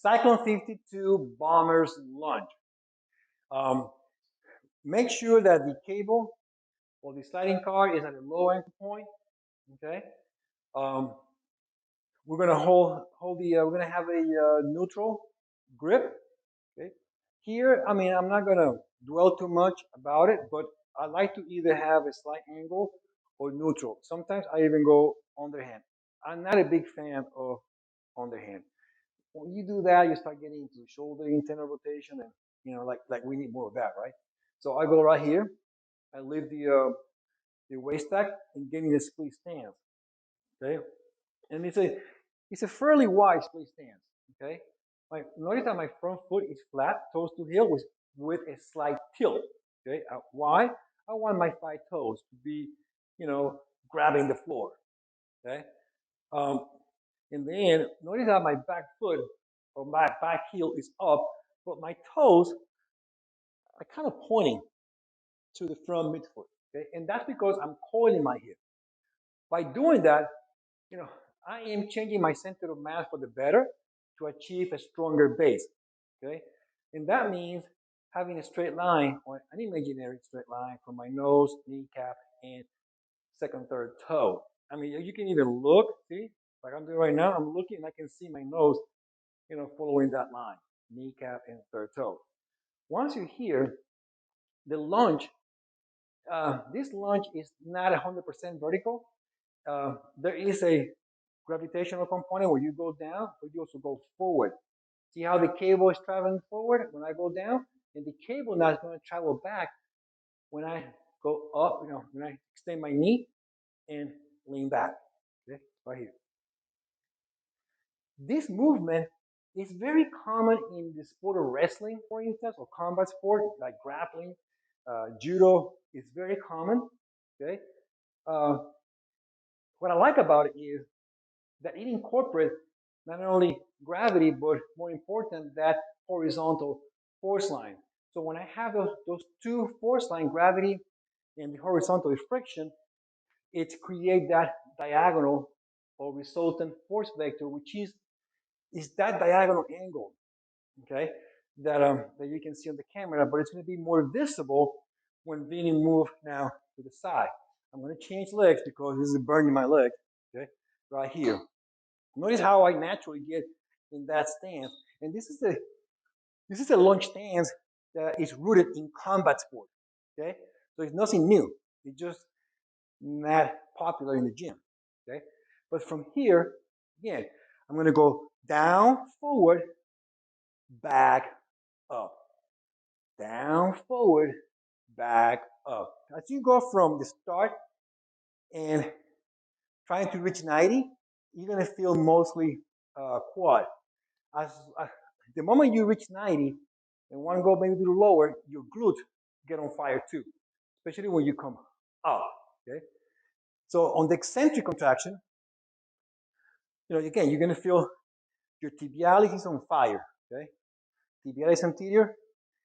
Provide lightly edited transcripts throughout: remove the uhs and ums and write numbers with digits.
Cyclone 52 Bomber's Lunge. Um, Make sure that the cable or the sliding car is at a low anchor point. Okay. Um, we're gonna hold the. We're gonna have a neutral grip. Okay. Here, I mean, I'm not gonna dwell too much about it, but I like to either have a slight angle or neutral. Sometimes I even go underhand. I'm not a big fan of underhand. When you do that, you start getting into shoulder internal rotation, and like we need more of that, right? So I go right here. I leave the waist stack and get in a split stance. Okay, and it's a fairly wide split stance. Okay, notice that my front foot is flat, toes to heel, with a slight tilt. Okay, why? I want my 5 toes to be, you know, grabbing the floor. Okay, um, and then notice that my back foot or my back heel is up, but my toes are kind of pointing to the front midfoot. Okay, and that's because I'm coiling my hip. By doing that, you know, I am changing my center of mass for the better to achieve a stronger base. Okay, and that means having a straight line or an imaginary straight line from my nose, kneecap, and second, third toe. I mean, you can even look, see, like I'm doing right now. I'm looking and I can see my nose, following that line, kneecap and third toe. Once you're here, the lunge, this lunge is not 100% vertical. There is a gravitational component where you go down, but you also go forward. See how the cable is traveling forward when I go down? And the cable now is going to travel back when I go up, when I extend my knee and lean back. Okay, right here. This movement is very common in the sport of wrestling, for instance, or combat sport like grappling. Judo is very common. Okay. Uh, what I like about it is that it incorporates not only gravity, but more important, that horizontal force line. So when I have those two force line, gravity and the horizontal friction, it creates that diagonal or resultant force vector, which is that diagonal angle, okay, that you can see on the camera, but it's going to be more visible when being moved now to the side. I'm going to change legs because this is burning my leg, okay, right here. Notice how I naturally get in that stance, and this is a lunge stance that is rooted in combat sport, okay. So it's nothing new. It's just not popular in the gym, okay. But from here, again, I'm going to go down, forward, back, up, down, forward, back, up. As you go from the start and trying to reach 90, you're going to feel mostly quad. As the moment you reach 90 and want to go maybe a little lower, your glutes get on fire too, especially when you come up. Okay, so on the eccentric contraction, again, you're going to feel your tibialis is on fire. Okay, tibialis anterior,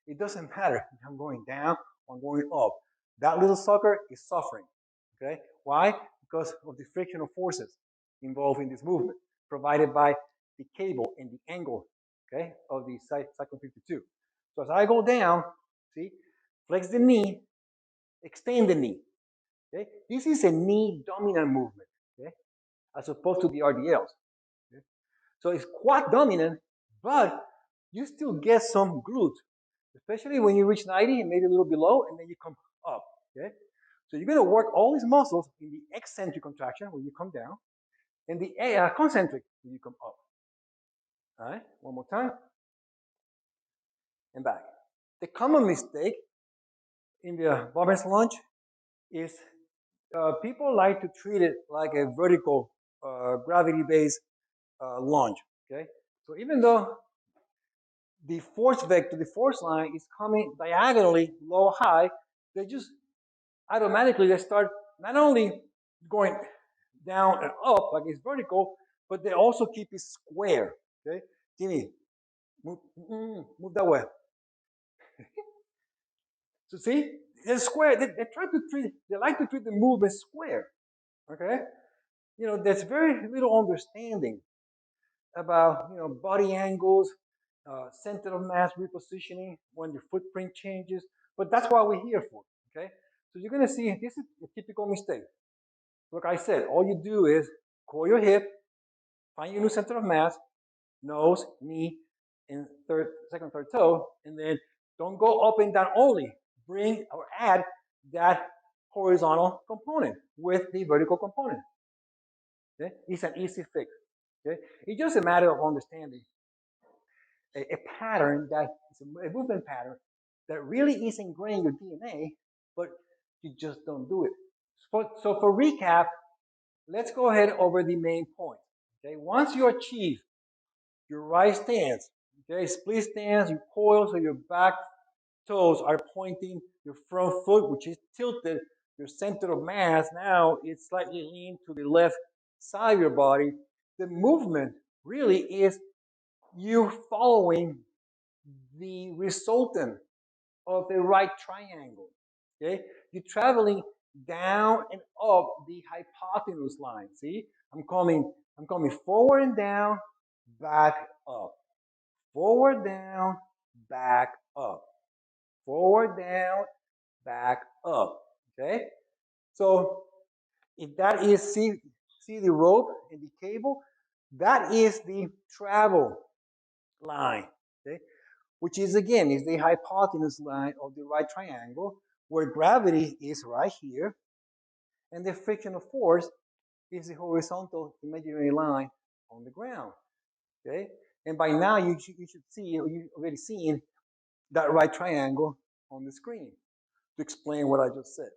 it doesn't matter if I'm going down or I'm going up. That little sucker is suffering. Okay, why? Because of the frictional forces involved in this movement, provided by the cable and the angle, okay, of the Cyclone 52. So as I go down, see, flex the knee, extend the knee. Okay, this is a knee dominant movement, okay, as opposed to the RDLs. Okay? So it's quad dominant, but you still get some glute, especially when you reach 90 and maybe a little below, and then you come up. Okay, so you're going to work all these muscles in the eccentric contraction when you come down, and the concentric when you come up. All right, one more time, and back. The common mistake in the Bob's lunge is people like to treat it like a vertical gravity-based lunge. Okay, so even though the force vector, the force line is coming diagonally low high, they just automatically they start not only going down and up like it's vertical, but they also keep it square. Okay, Jimmy, move that way. So see, they're square. They try to treat. They like to treat the movement square. Okay, there's very little understanding about body angles, center of mass repositioning when your footprint changes. But that's what we're here for, okay? So you're gonna see, this is a typical mistake. Like I said, all you do is coil your hip, find your new center of mass, nose, knee, and second, third toe, and then don't go up and down only. Bring or add that horizontal component with the vertical component. Okay? It's an easy fix. Okay? It's just a matter of understanding a pattern that is a movement pattern that really is ingrained in your DNA, but you just don't do it. So for recap, let's go ahead over the main point. Okay, once you achieve your right stance, okay, split stance, you coil so your back toes are pointing, your front foot, which is tilted, your center of mass now is slightly lean to the left side of your body. The movement really is you following the resultant of the right triangle. Okay, you're traveling down and up the hypotenuse line. See, I'm coming forward and down, back up, forward, down, back up, forward, down, back up. Okay, so if that is see the rope and the cable, that is the travel line. Okay, which is again is the hypotenuse line of the right triangle, where gravity is right here, and the frictional force is the horizontal imaginary line on the ground. Okay, and by now you should see, or you've already seen that right triangle on the screen to explain what I just said.